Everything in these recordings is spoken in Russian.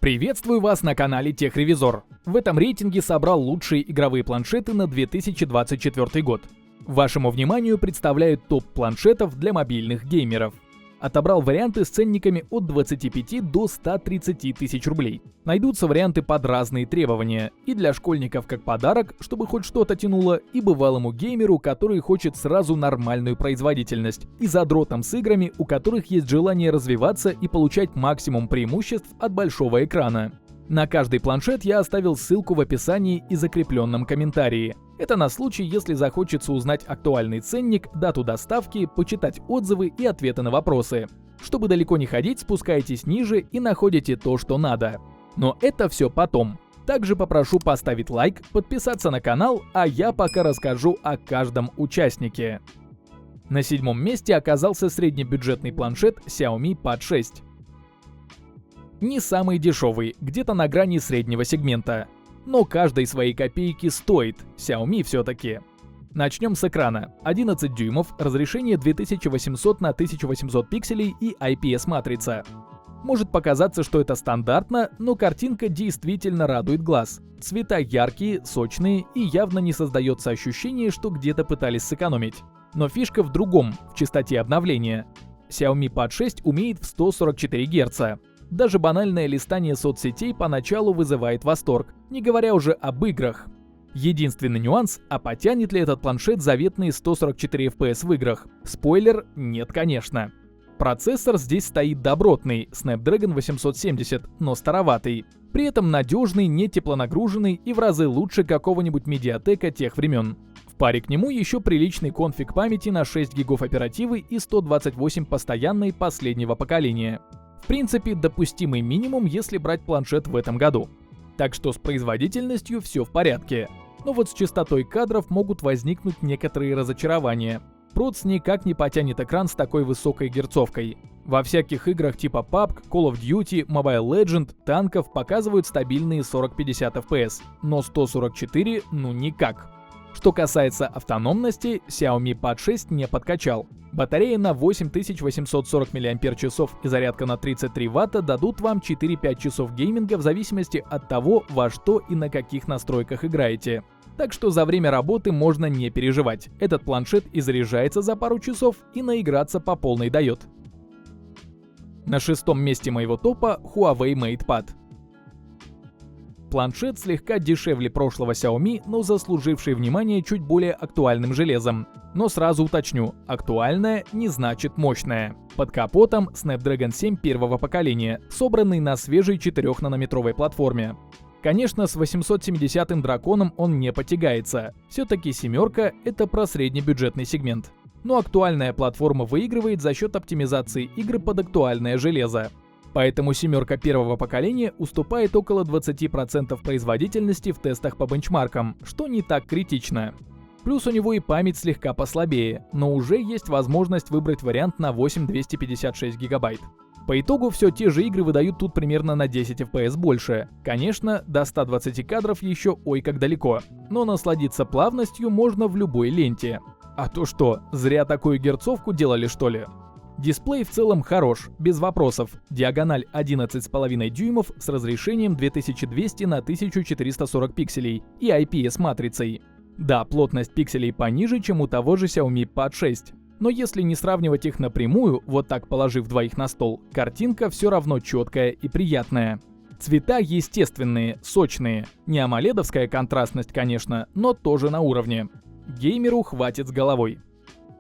Приветствую вас на канале Техревизор. В этом рейтинге собрал лучшие игровые планшеты на 2024 год. Вашему вниманию представляют топ планшетов для мобильных геймеров. Отобрал варианты с ценниками от 25 до 130 тысяч рублей. Найдутся варианты под разные требования. И для школьников как подарок, чтобы хоть что-то тянуло, и бывалому геймеру, который хочет сразу нормальную производительность, и задротам с играми, у которых есть желание развиваться и получать максимум преимуществ от большого экрана. На каждый планшет я оставил ссылку в описании и закрепленном комментарии. Это на случай, если захочется узнать актуальный ценник, дату доставки, почитать отзывы и ответы на вопросы. Чтобы далеко не ходить, спускайтесь ниже и находите то, что надо. Но это все потом. Также попрошу поставить лайк, подписаться на канал, а я пока расскажу о каждом участнике. На 7-м месте оказался среднебюджетный планшет Xiaomi Pad 6. Не самый дешевый, где-то на грани среднего сегмента. Но каждой своей копейки стоит, Xiaomi все-таки. Начнем с экрана. 11 дюймов, разрешение 2800 на 1800 пикселей и IPS-матрица. Может показаться, что это стандартно, но картинка действительно радует глаз. Цвета яркие, сочные и явно не создается ощущение, что где-то пытались сэкономить. Но фишка в другом, в частоте обновления. Xiaomi Pad 6 умеет в 144 Гц. Даже банальное листание соцсетей поначалу вызывает восторг, не говоря уже об играх. Единственный нюанс, а потянет ли этот планшет заветные 144 FPS в играх? Спойлер, нет, конечно. Процессор здесь стоит добротный, Snapdragon 870, но староватый. При этом надежный, не теплонагруженный и в разы лучше какого-нибудь Mediatek тех времен. В паре к нему еще приличный конфиг памяти на 6 гигов оперативы и 128 постоянной последнего поколения. В принципе, допустимый минимум, если брать планшет в этом году. Так что с производительностью все в порядке. Но вот с частотой кадров могут возникнуть некоторые разочарования. Проц никак не потянет экран с такой высокой герцовкой. Во всяких играх типа PUBG, Call of Duty, Mobile Legends, танков показывают стабильные 40-50 FPS, но 144 ну никак. Что касается автономности, Xiaomi Pad 6 не подкачал. Батарея на 8840 мАч и зарядка на 33 Вт дадут вам 4-5 часов гейминга в зависимости от того, во что и на каких настройках играете. Так что за время работы можно не переживать. Этот планшет и заряжается за пару часов, и наиграться по полной дает. На 6-м месте моего топа Huawei MatePad. Планшет слегка дешевле прошлого Xiaomi, но заслуживший внимание чуть более актуальным железом. Но сразу уточню, актуальное не значит мощное. Под капотом Snapdragon 7 первого поколения, собранный на свежей 4-нанометровой платформе. Конечно, с 870-м драконом он не потягается. Все-таки семерка — это про среднебюджетный сегмент. Но актуальная платформа выигрывает за счет оптимизации игр под актуальное железо. Поэтому семерка первого поколения уступает около 20% производительности в тестах по бенчмаркам, что не так критично. Плюс у него и память слегка послабее, но уже есть возможность выбрать вариант на 8 256 гигабайт. По итогу все те же игры выдают тут примерно на 10 FPS больше. Конечно, до 120 кадров еще ой как далеко, но насладиться плавностью можно в любой ленте. А то что, зря такую герцовку делали, что ли? Дисплей в целом хорош, без вопросов. Диагональ 11,5 дюймов с разрешением 2200 на 1440 пикселей и IPS-матрицей. Да, плотность пикселей пониже, чем у того же Xiaomi Pad 6. Но если не сравнивать их напрямую, вот так положив двоих на стол, картинка все равно четкая и приятная. Цвета естественные, сочные. Не амоледовская контрастность, конечно, но тоже на уровне. Геймеру хватит с головой.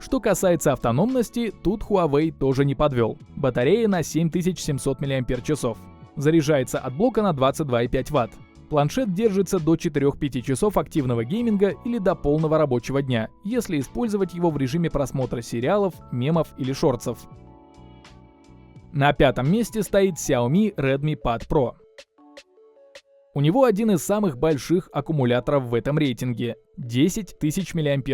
Что касается автономности, тут Huawei тоже не подвел. Батарея на 7700 мАч. Заряжается от блока на 22,5 Вт. Планшет держится до 4-5 часов активного гейминга или до полного рабочего дня, если использовать его в режиме просмотра сериалов, мемов или шортсов. На 5-м месте стоит Xiaomi Redmi Pad Pro. У него один из самых больших аккумуляторов в этом рейтинге – 10 тысяч мАч,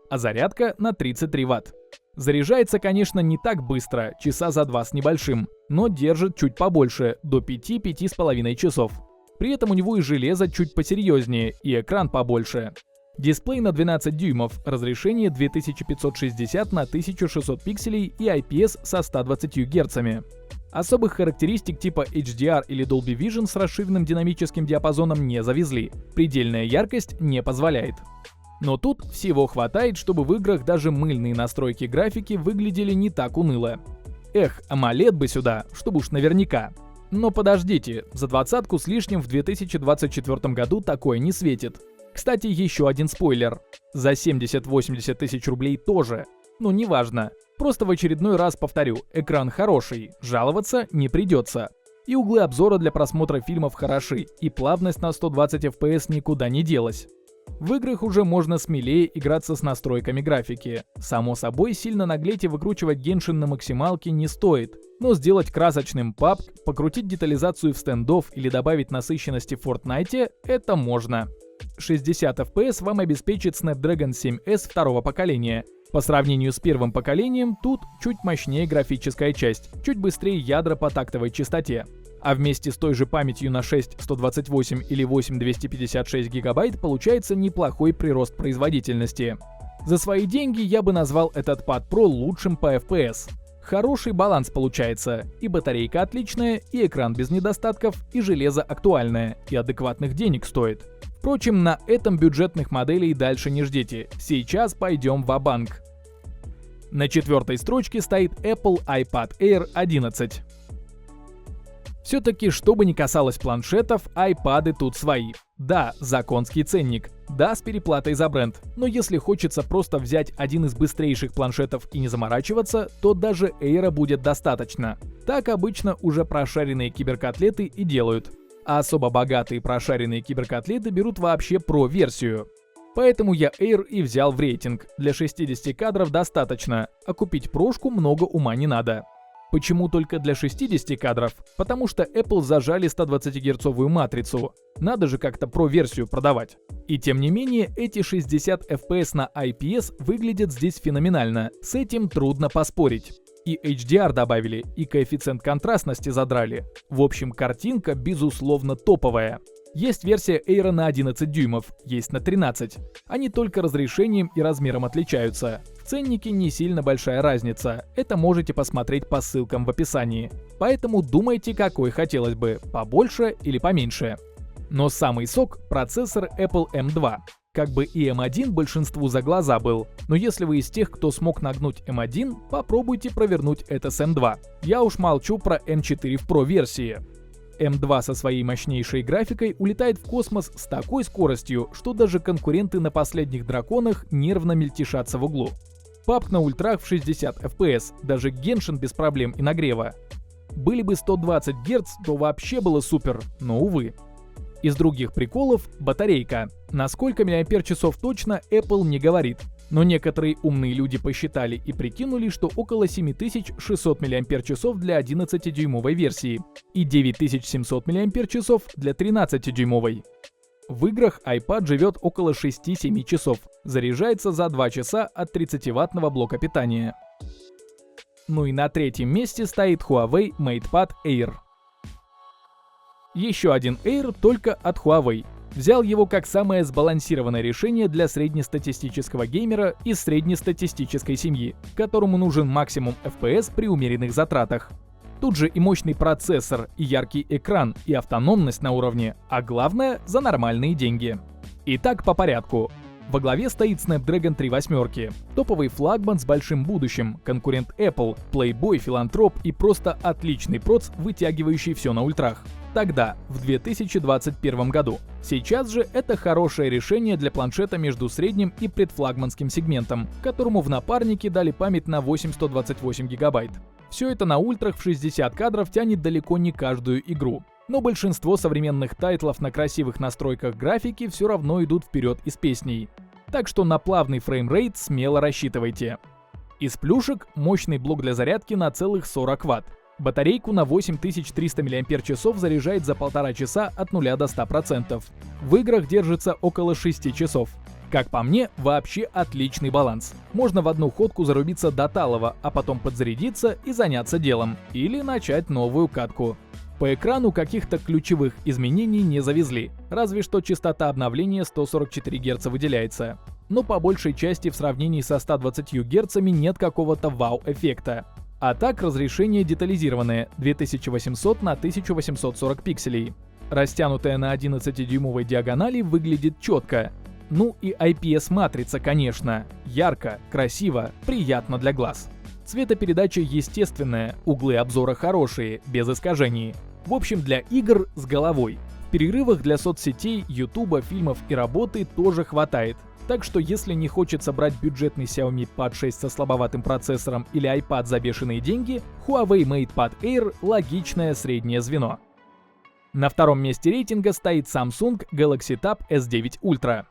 а зарядка на 33 Вт. Заряжается, конечно, не так быстро, часа за 2 с небольшим, но держит чуть побольше, до 5-5,5 часов. При этом у него и железо чуть посерьезнее, и экран побольше. Дисплей на 12 дюймов, разрешение 2560 на 1600 пикселей и IPS со 120 Гц. Особых характеристик типа HDR или Dolby Vision с расширенным динамическим диапазоном не завезли, предельная яркость не позволяет. Но тут всего хватает, чтобы в играх даже мыльные настройки графики выглядели не так уныло. Эх, AMOLED бы сюда, чтобы уж наверняка. Но подождите, за 20-ку с лишним в 2024 году такое не светит. Кстати, еще один спойлер. За 70-80 тысяч рублей тоже. Ну, неважно. Просто в очередной раз повторю, экран хороший, жаловаться не придется. И углы обзора для просмотра фильмов хороши, и плавность на 120 FPS никуда не делась. В играх уже можно смелее играться с настройками графики. Само собой, сильно наглеть и выкручивать Genshin на максималке не стоит, но сделать красочным PUBG, покрутить детализацию в стендов или добавить насыщенности в Fortnite — это можно. 60 FPS вам обеспечит Snapdragon 7S второго поколения. По сравнению с первым поколением, тут чуть мощнее графическая часть, чуть быстрее ядра по тактовой частоте. А вместе с той же памятью на 6, 128 или 8, 256 гигабайт получается неплохой прирост производительности. За свои деньги я бы назвал этот Pad Pro лучшим по FPS. Хороший баланс получается, и батарейка отличная, и экран без недостатков, и железо актуальное, и адекватных денег стоит. Впрочем, на этом бюджетных моделей дальше не ждите, сейчас пойдем ва-банк. На 4-й строчке стоит Apple iPad Air 11. Все-таки, что бы ни касалось планшетов, айпады тут свои. Да, законский ценник. Да, с переплатой за бренд. Но если хочется просто взять один из быстрейших планшетов и не заморачиваться, то даже Air будет достаточно. Так обычно уже прошаренные киберкотлеты и делают. А особо богатые прошаренные киберкотлеты берут вообще Pro-версию. Поэтому я Air и взял в рейтинг. Для 60 кадров достаточно, а купить прошку много ума не надо. Почему только для 60 кадров? Потому что Apple зажали 120-герцовую матрицу. Надо же как-то Pro-версию продавать. И тем не менее, эти 60 FPS на IPS выглядят здесь феноменально. С этим трудно поспорить. И HDR добавили, и коэффициент контрастности задрали. В общем, картинка безусловно топовая. Есть версия Air на 11 дюймов, есть на 13. Они только разрешением и размером отличаются. В ценнике не сильно большая разница, это можете посмотреть по ссылкам в описании. Поэтому думайте, какой хотелось бы, побольше или поменьше. Но самый сок – процессор Apple M2. Как бы и M1 большинству за глаза был, но если вы из тех, кто смог нагнуть M1, попробуйте провернуть это с M2. Я уж молчу про M4 в Pro-версии. M2 со своей мощнейшей графикой улетает в космос с такой скоростью, что даже конкуренты на последних драконах нервно мельтешатся в углу. PUBG на ультрах в 60 FPS, даже Genshin без проблем и нагрева. Были бы 120 Гц, то вообще было супер, но увы. Из других приколов — батарейка. На сколько мАч точно Apple не говорит. Но некоторые умные люди посчитали и прикинули, что около 7600 мАч для 11-дюймовой версии и 9700 мАч для 13-дюймовой. В играх iPad живет около 6-7 часов, заряжается за 2 часа от 30-ваттного блока питания. Ну и на третьем месте стоит Huawei MatePad Air. Еще один Air только от Huawei. Взял его как самое сбалансированное решение для среднестатистического геймера из среднестатистической семьи, которому нужен максимум FPS при умеренных затратах. Тут же и мощный процессор, и яркий экран, и автономность на уровне, а главное — за нормальные деньги. Итак, по порядку. Во главе стоит Snapdragon 3 восьмерки, топовый флагман с большим будущим, конкурент Apple, плейбой, филантроп и просто отличный проц, вытягивающий все на ультрах. Тогда, в 2021 году. Сейчас же это хорошее решение для планшета между средним и предфлагманским сегментом, которому в напарнике дали память на 8/128 гигабайт. Все это на ультрах в 60 кадров тянет далеко не каждую игру. Но большинство современных тайтлов на красивых настройках графики все равно идут вперед из песней. Так что на плавный фреймрейт смело рассчитывайте. Из плюшек мощный блок для зарядки на целых 40 Вт. Батарейку на 8300 мАч заряжает за 1,5 часа от 0 до 100%. В играх держится около 6 часов. Как по мне, вообще отличный баланс. Можно в одну ходку зарубиться до талого, а потом подзарядиться и заняться делом. Или начать новую катку. По экрану каких-то ключевых изменений не завезли, разве что частота обновления 144 Гц выделяется. Но по большей части в сравнении со 120 Гц нет какого-то вау-эффекта. А так разрешение детализированное 2800 на 1840 пикселей. Растянутая на 11-дюймовой диагонали выглядит четко. Ну и IPS-матрица, конечно. Ярко, красиво, приятно для глаз. Цветопередача естественная, углы обзора хорошие, без искажений. В общем, для игр с головой. В перерывах для соцсетей, ютуба, фильмов и работы тоже хватает. Так что если не хочется брать бюджетный Xiaomi Pad 6 со слабоватым процессором или iPad за бешеные деньги, Huawei MatePad Air – логичное среднее звено. На втором месте рейтинга стоит Samsung Galaxy Tab S9 Ultra.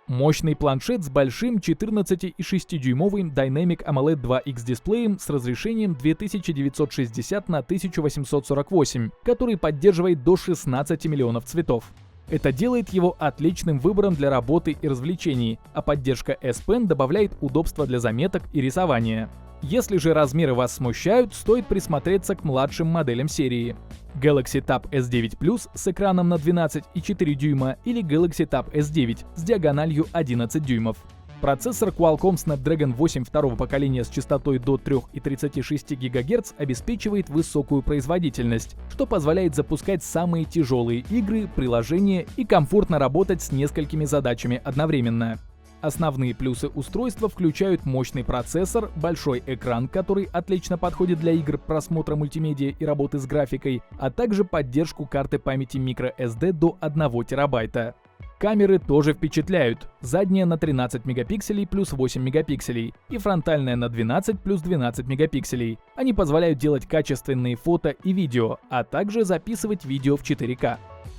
Мощный планшет с большим 14,6-дюймовым Dynamic AMOLED 2X дисплеем с разрешением 2960 на 1848, который поддерживает до 16 миллионов цветов. Это делает его отличным выбором для работы и развлечений, а поддержка S Pen добавляет удобства для заметок и рисования. Если же размеры вас смущают, стоит присмотреться к младшим моделям серии. Galaxy Tab S9 Plus с экраном на 12,4 дюйма или Galaxy Tab S9 с диагональю 11 дюймов. Процессор Qualcomm Snapdragon 8 второго поколения с частотой до 3,36 ГГц обеспечивает высокую производительность, что позволяет запускать самые тяжелые игры, приложения и комфортно работать с несколькими задачами одновременно. Основные плюсы устройства включают мощный процессор, большой экран, который отлично подходит для игр, просмотра мультимедиа и работы с графикой, а также поддержку карты памяти microSD до 1 терабайта. Камеры тоже впечатляют. Задняя на 13 мегапикселей плюс 8 мегапикселей и фронтальная на 12 плюс 12 мегапикселей. Они позволяют делать качественные фото и видео, а также записывать видео в 4К.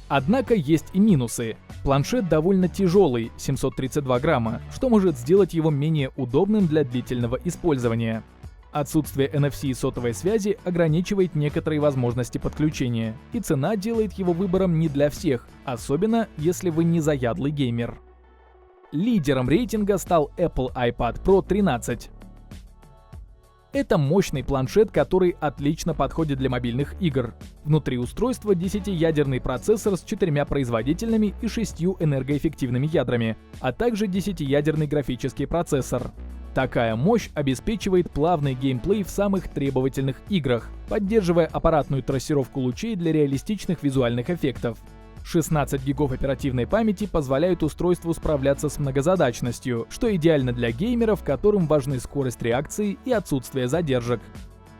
Однако есть и минусы. Планшет довольно тяжелый, 732 грамма, что может сделать его менее удобным для длительного использования. Отсутствие NFC и сотовой связи ограничивает некоторые возможности подключения, и цена делает его выбором не для всех, особенно если вы не заядлый геймер. Лидером рейтинга стал Apple iPad Pro 13. Это мощный планшет, который отлично подходит для мобильных игр. Внутри устройства 10-ядерный процессор с 4 производительными и 6 энергоэффективными ядрами, а также 10-ядерный графический процессор. Такая мощь обеспечивает плавный геймплей в самых требовательных играх, поддерживая аппаратную трассировку лучей для реалистичных визуальных эффектов. 16 гигов оперативной памяти позволяют устройству справляться с многозадачностью, что идеально для геймеров, которым важны скорость реакции и отсутствие задержек.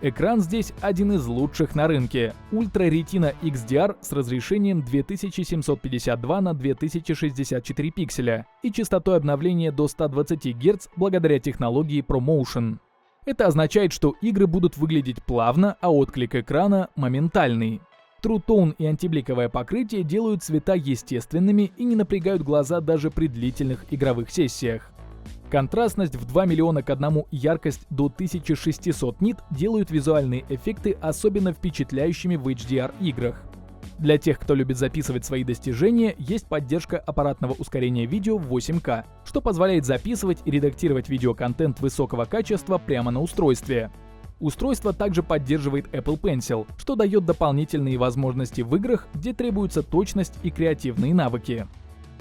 Экран здесь один из лучших на рынке – Ultra Retina XDR с разрешением 2752 на 2064 пикселя и частотой обновления до 120 Гц благодаря технологии ProMotion. Это означает, что игры будут выглядеть плавно, а отклик экрана моментальный. True Tone и антибликовое покрытие делают цвета естественными и не напрягают глаза даже при длительных игровых сессиях. Контрастность в 2 миллиона к 1 и яркость до 1600 нит делают визуальные эффекты особенно впечатляющими в HDR-играх. Для тех, кто любит записывать свои достижения, есть поддержка аппаратного ускорения видео в 8К, что позволяет записывать и редактировать видеоконтент высокого качества прямо на устройстве. Устройство также поддерживает Apple Pencil, что дает дополнительные возможности в играх, где требуется точность и креативные навыки.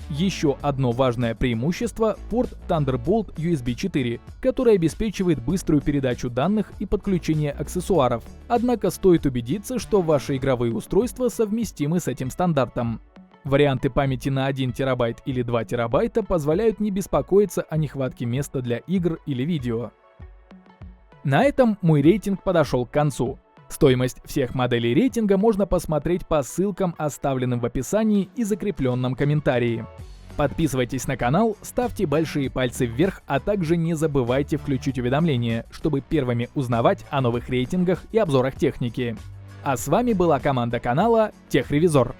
Еще одно важное преимущество – порт Thunderbolt USB 4, который обеспечивает быструю передачу данных и подключение аксессуаров. Однако стоит убедиться, что ваши игровые устройства совместимы с этим стандартом. Варианты памяти на 1 терабайт или 2 терабайта позволяют не беспокоиться о нехватке места для игр или видео. На этом мой рейтинг подошел к концу. Стоимость всех моделей рейтинга можно посмотреть по ссылкам, оставленным в описании и закрепленном комментарии. Подписывайтесь на канал, ставьте большие пальцы вверх, а также не забывайте включить уведомления, чтобы первыми узнавать о новых рейтингах и обзорах техники. А с вами была команда канала TechRevizor.